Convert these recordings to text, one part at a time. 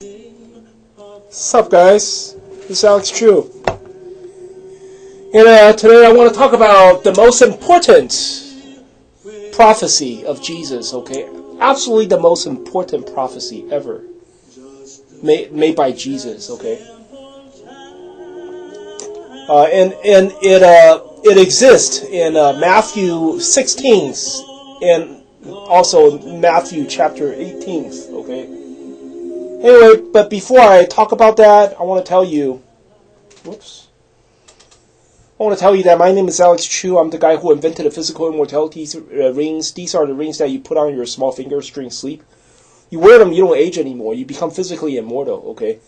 What's up, guys? This is Alex Chu. And today I want to talk about the most important prophecy of Jesus, okay? Absolutely the most important prophecy ever made by Jesus, okay? And it exists in Matthew 16 and also Matthew chapter 18, okay? Anyway, but before I talk about that, I want to tell you, that my name is Alex Chu. I'm the guy who invented the physical immortality rings. These are the rings that you put on your small fingers during sleep. You wear them, you don't age anymore. You become physically immortal, okay?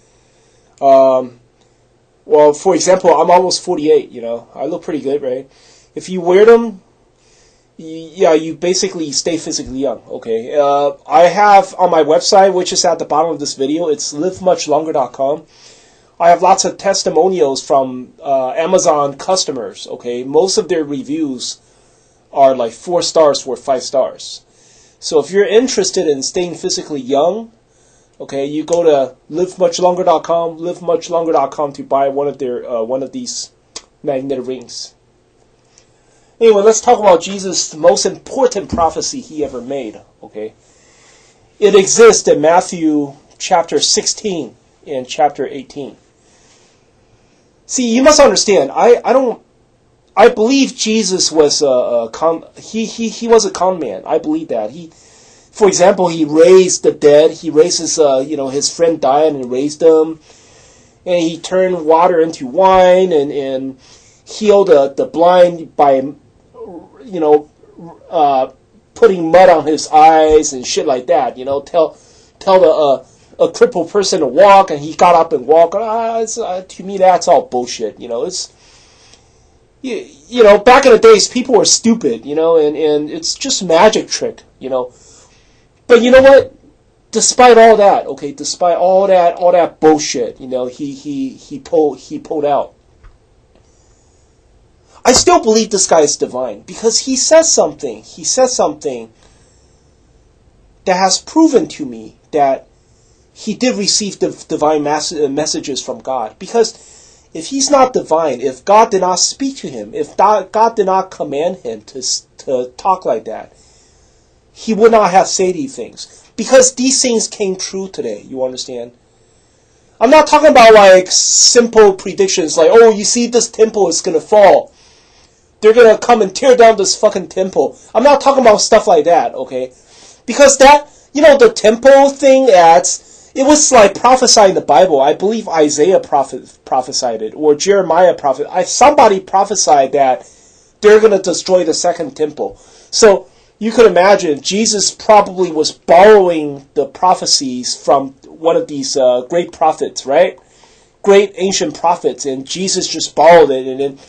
Well, for example, I'm almost 48, I look pretty good, right? If you wear them, you basically stay physically young, okay? I have on my website, which is at the bottom of this video, it's livemuchlonger.com. I have lots of testimonials from Amazon customers, okay? Most of their reviews are like 4 stars or 5 stars. So if you're interested in staying physically young, okay, you go to livemuchlonger.com to buy one of these magnetic rings. Anyway, let's talk about Jesus' most important prophecy he ever made, okay? It exists in Matthew chapter 16 and chapter 18. See, you must understand, I believe Jesus was he was a con man. I believe that. For example, he raised the dead. He raises, his friend died and raised them. And he turned water into wine and healed the blind by, putting mud on his eyes and shit like that. Tell a crippled person to walk, and he got up and walked. To me, that's all bullshit. It's back in the days, people were stupid. And it's just a magic trick. But you know what? Despite all that, okay, despite all that bullshit, he pulled out. I still believe this guy is divine because he says something. He says something that has proven to me that he did receive the divine messages from God. Because if he's not divine, if God did not speak to him, if God did not command him to talk like that, he would not have said these things. Because these things came true today, you understand? I'm not talking about like simple predictions like, oh, you see this temple is going to fall. They're going to come and tear down this fucking temple. I'm not talking about stuff like that, okay? Because that, the temple thing, it was like prophesied in the Bible. I believe Isaiah prophesied it, or Jeremiah somebody prophesied that they're going to destroy the second temple. So you could imagine Jesus probably was borrowing the prophecies from one of these great prophets, right? Great ancient prophets, and Jesus just borrowed it, and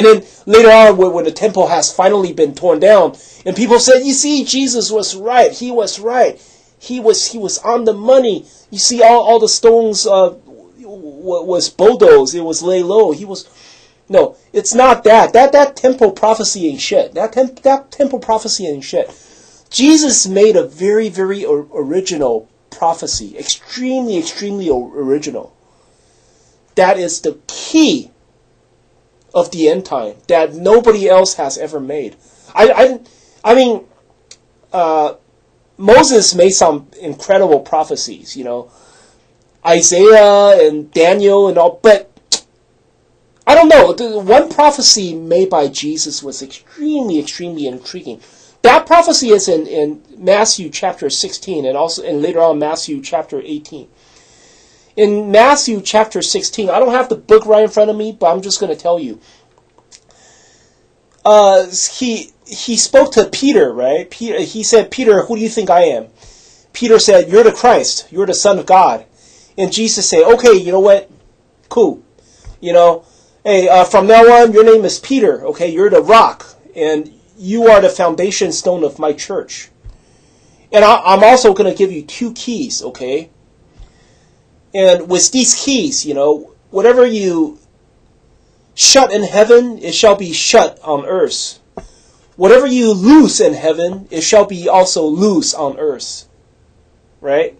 then later on, when the temple has finally been torn down, and people said, "You see, Jesus was right. He was right. He was on the money. You see, all the stones was bulldozed. It was lay low. No, it's not that. That temple prophecy ain't shit. That temple prophecy ain't shit. Jesus made a very, very original prophecy. Extremely, extremely original. That is the key of the end time that nobody else has ever made. Moses made some incredible prophecies, Isaiah and Daniel and all, but I don't know. The one prophecy made by Jesus was extremely, extremely intriguing. That prophecy is in Matthew chapter 16 and later on Matthew chapter 18. In Matthew chapter 16, I don't have the book right in front of me, but I'm just going to tell you. He spoke to Peter, right? He said, "Peter, who do you think I am?" Peter said, "You're the Christ. You're the Son of God." And Jesus said, "Okay, you know what? Cool. Hey, from now on, your name is Peter, okay? You're the rock, and you are the foundation stone of my church. And I'm also going to give you 2 keys, okay? And with these keys, whatever you shut in heaven, it shall be shut on earth. Whatever you loose in heaven, it shall be also loose on earth." Right?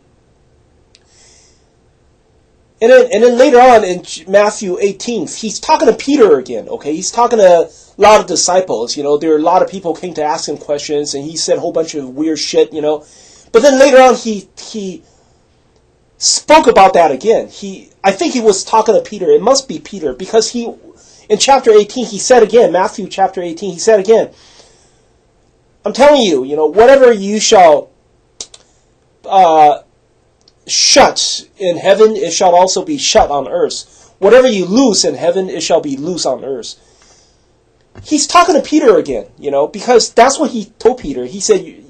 And then later on in Matthew 18, he's talking to Peter again, okay? He's talking to a lot of disciples, there are a lot of people came to ask him questions, and he said a whole bunch of weird shit, But then later on, he spoke about that again. I think he was talking to Peter. It must be Peter, because in chapter 18, he said again, Matthew chapter 18, he said again, I'm telling you, whatever you shall shut in heaven, it shall also be shut on earth. Whatever you loose in heaven, it shall be loose on earth. He's talking to Peter again, because that's what he told Peter. He said,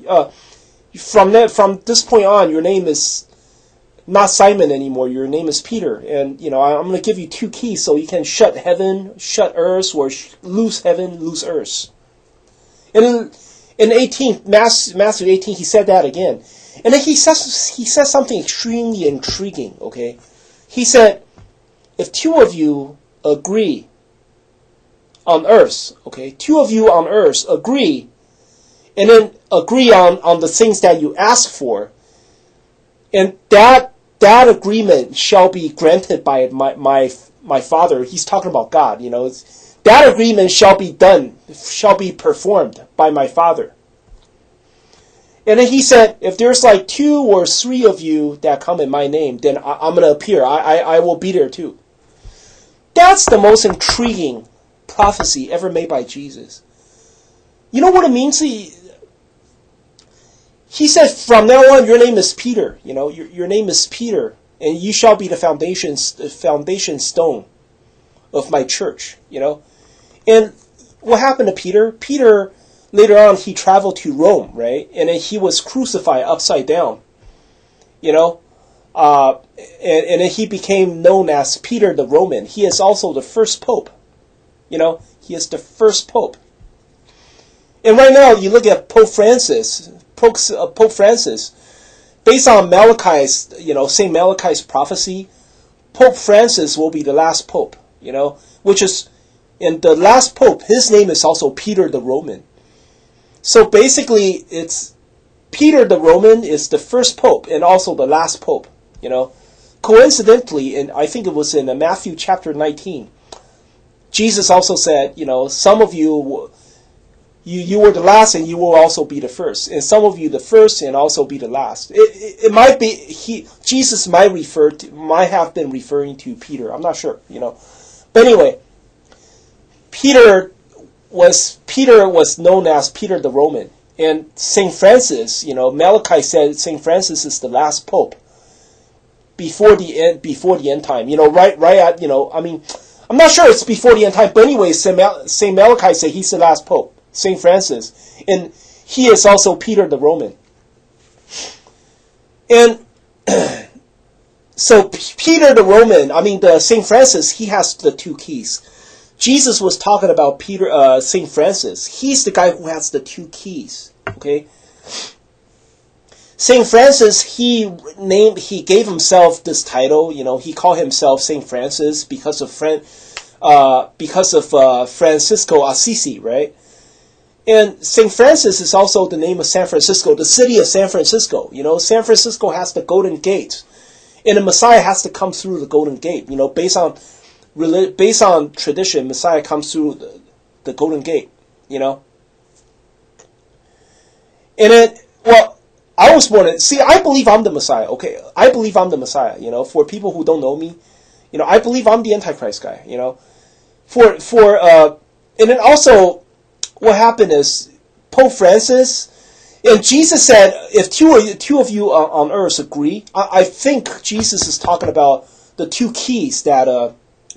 from this point on, your name is not Simon anymore. Your name is Peter. And, I'm going to give you 2 keys so you can shut heaven, shut earth, or loose heaven, loose earth. And in Matthew 18, he said that again. And then he says something extremely intriguing, okay? He said, if 2 of you agree on earth, okay? 2 of you on earth agree, and then agree on the things that you ask for, and that agreement shall be granted by my Father. He's talking about God, that agreement shall be done, shall be performed by my Father. And then he said, if there's like 2 or 3 of you that come in my name, then I'm going to appear. I will be there too. That's the most intriguing prophecy ever made by Jesus. You know what it means? He said, from now on, your name is Peter. Your name is Peter, and you shall be the foundation stone of my church. And what happened to Peter? Peter, later on, he traveled to Rome, right? And then he was crucified upside down. And then he became known as Peter the Roman. He is also the first pope. He is the first pope. And right now, you look at Pope Francis. Pope Francis, based on Malachi's, St. Malachi's prophecy, Pope Francis will be the last pope, which is, and the last pope, his name is also Peter the Roman. So basically, it's Peter the Roman is the first pope and also the last pope, Coincidentally, and I think it was in Matthew chapter 19, Jesus also said, some of you were the last and you will also be the first. And some of you the first and also be the last. It might be, Jesus might have been referring to Peter. I'm not sure, But anyway, Peter was known as Peter the Roman. And St. Francis, Malachi said St. Francis is the last pope before the end time. Right at, I'm not sure it's before the end time, but anyway, St. Malachi said he's the last pope. St. Francis, and he is also Peter the Roman. And so Peter the Roman, the St. Francis, he has the 2 keys. Jesus was talking about St. Francis. He's the guy who has the 2 keys. Okay. St. Francis, he gave himself this title. He called himself St. Francis because of Francisco Assisi, right? And St. Francis is also the name of San Francisco, the city of San Francisco. San Francisco has the Golden Gate, and the Messiah has to come through the Golden Gate. Based on tradition, Messiah comes through the Golden Gate. And then, I was born. I believe I'm the Messiah. Okay, I believe I'm the Messiah. For people who don't know me, I believe I'm the Antichrist guy. And then also, what happened is Pope Francis, and Jesus said, if two of you on earth agree, I think Jesus is talking about the 2 keys that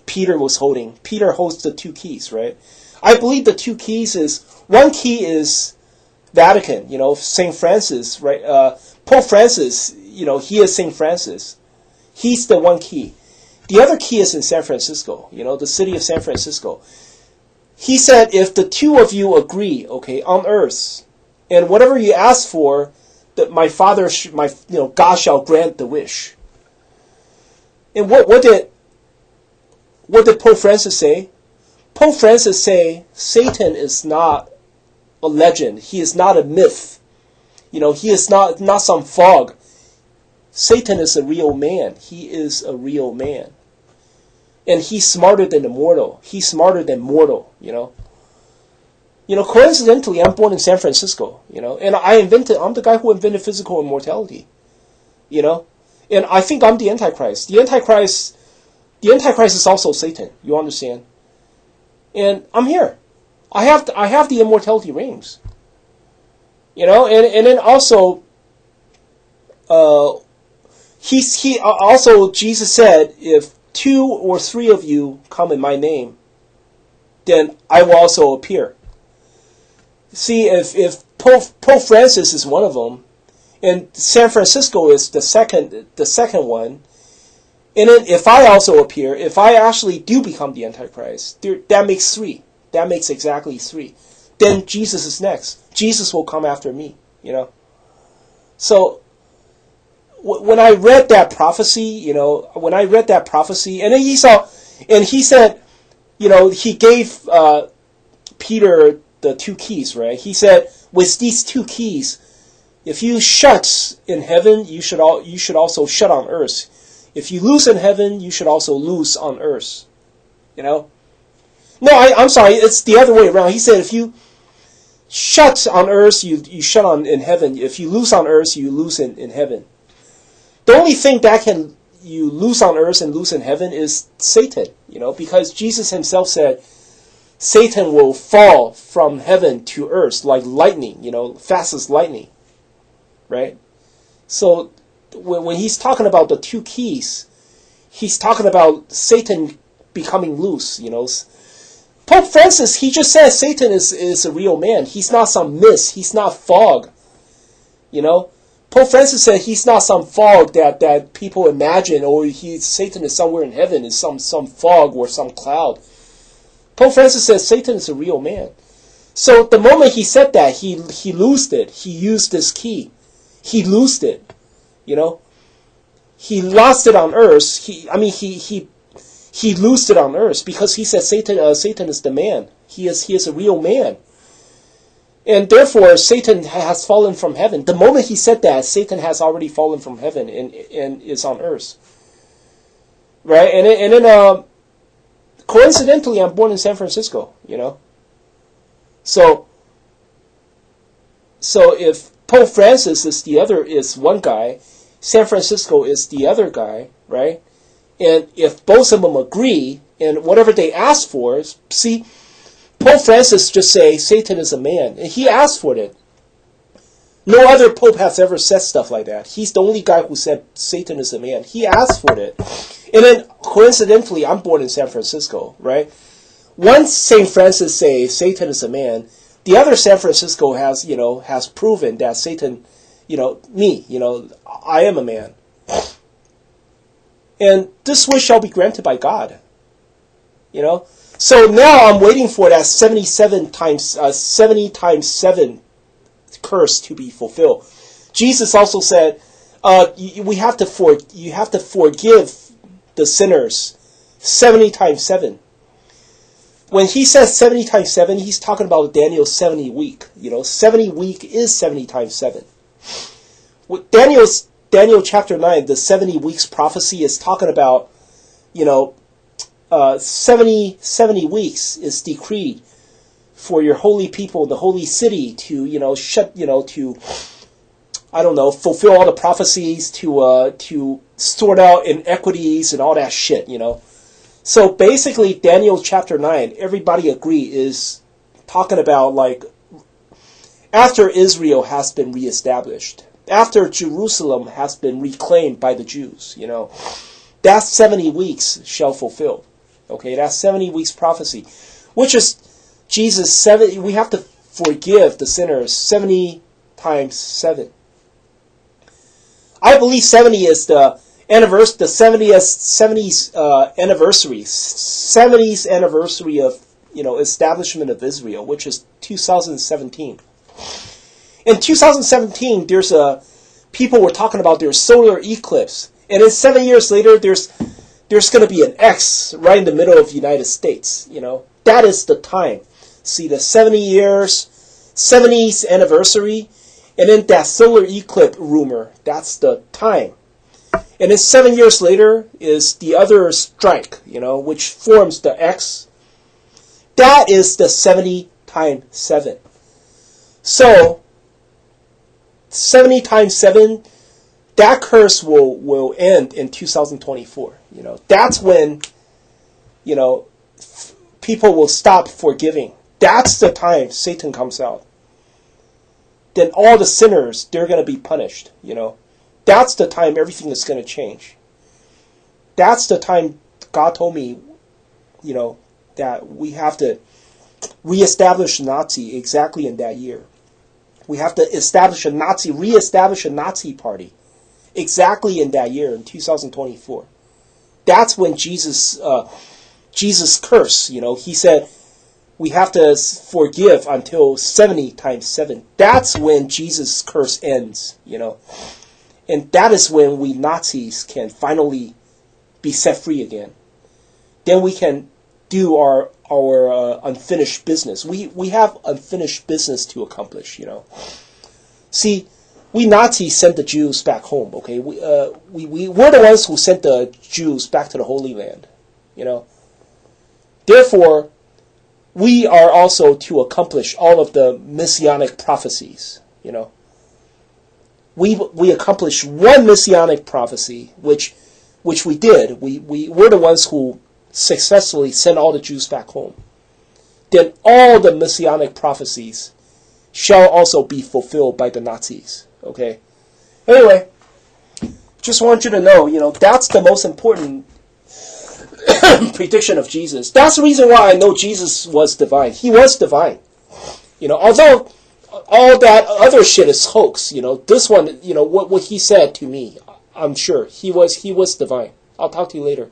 Peter was holding. Peter holds the 2 keys, right? I believe the 2 keys is, one key is Vatican, St. Francis, right? Pope Francis, he is St. Francis. He's the 1 key. The other key is in San Francisco, the city of San Francisco. He said, if the 2 of you agree, okay, on earth, and whatever you ask for, that my Father, God shall grant the wish. And what did Pope Francis say? Pope Francis say Satan is not a legend. He is not a myth. He is not some fog. Satan is a real man. He is a real man. And he's smarter than the mortal. He's smarter than mortal, coincidentally, I'm born in San Francisco, and I'm the guy who invented physical immortality, and I think I'm the Antichrist. The Antichrist is also Satan, you understand? And I'm here. I have the immortality rings, and then also, Jesus said, if 2 or 3 of you come in my name, then I will also appear. See, if Pope Francis is one of them, and San Francisco is the second one, and then if I also appear, if I actually do become the Antichrist, that makes 3. That makes exactly 3. Then Jesus is next. Jesus will come after me, So, when I read that prophecy, and then he said, he gave Peter the 2 keys, right? He said, with these 2 keys, if you shut in heaven, you should also shut on earth. If you loose in heaven, you should also loose on earth. No, I'm sorry, it's the other way around. He said, if you shut on earth, you shut in heaven. If you loose on earth, you loose in heaven. The only thing that you loose on earth and loose in heaven is Satan, because Jesus himself said, Satan will fall from heaven to earth like lightning, fast as lightning, right? So when he's talking about the 2 keys, he's talking about Satan becoming loose, Pope Francis, he just says Satan is a real man. He's not some mist. He's not fog, Pope Francis said he's not some fog that people imagine, or Satan is somewhere in heaven, is some fog or some cloud. Pope Francis says Satan is a real man. So the moment he said that, he loosed it. He used this key. He loosed it. He lost it on earth. He loosed it on earth because he said Satan is the man. He is a real man. And therefore, Satan has fallen from heaven. The moment he said that, Satan has already fallen from heaven and is on earth. Right? And then coincidentally, I'm born in San Francisco, So if Pope Francis is one guy, San Francisco is the other guy, right? And if both of them agree, and whatever they ask for, see, Pope Francis just say Satan is a man, and he asked for it. No other pope has ever said stuff like that. He's the only guy who said Satan is a man. He asked for it. And then, coincidentally, I'm born in San Francisco, right? Once St. Francis says Satan is a man, the other San Francisco has proven that Satan, I am a man. And this wish shall be granted by God. So now I'm waiting for that 70 times 7 curse to be fulfilled. Jesus also said, you have to forgive the sinners 70 times 7. When he says 70 times 7, he's talking about Daniel's 70 week. 70 week is 70 times 7. With Daniel chapter 9, the 70 weeks prophecy is talking about, 70 weeks is decreed for your holy people, the holy city, to fulfill all the prophecies, to sort out inequities and all that shit, So basically, Daniel chapter 9, everybody agree, is talking about after Israel has been reestablished, after Jerusalem has been reclaimed by the Jews, that 70 weeks shall fulfill. Okay, that's 70 weeks prophecy, which is Jesus we have to forgive the sinners 70 times 7. I believe 70 is the 70th anniversary of establishment of Israel, which is 2017. In 2017, people were talking about their solar eclipse, and then 7 years later, there's going to be an X right in the middle of the United States. That is the time. See, the 70th anniversary, and then that solar eclipse rumor. That's the time. And then 7 years later is the other strike, which forms the X. That is the 70 times 7. So, 70 times 7, that curse will end in 2024. That's when, people will stop forgiving. That's the time Satan comes out. Then all the sinners, they're going to be punished, That's the time everything is going to change. That's the time God told me, that we have to reestablish Nazi exactly in that year. We have to reestablish a Nazi party exactly in that year, in 2024. That's when Jesus cursed, he said, we have to forgive until 70 times 7. That's when Jesus' curse ends, And that is when we Nazis can finally be set free again. Then we can do our unfinished business. We have unfinished business to accomplish, See, we Nazis sent the Jews back home, okay? We're the ones who sent the Jews back to the Holy Land, Therefore, we are also to accomplish all of the messianic prophecies, We accomplished one messianic prophecy, which we did. We're the ones who successfully sent all the Jews back home. Then all the messianic prophecies shall also be fulfilled by the Nazis. Okay? Anyway, just want you to know, that's the most important prediction of Jesus. That's the reason why I know Jesus was divine. He was divine. Although all that other shit is hoax, this one, what he said to me, I'm sure he was divine. I'll talk to you later.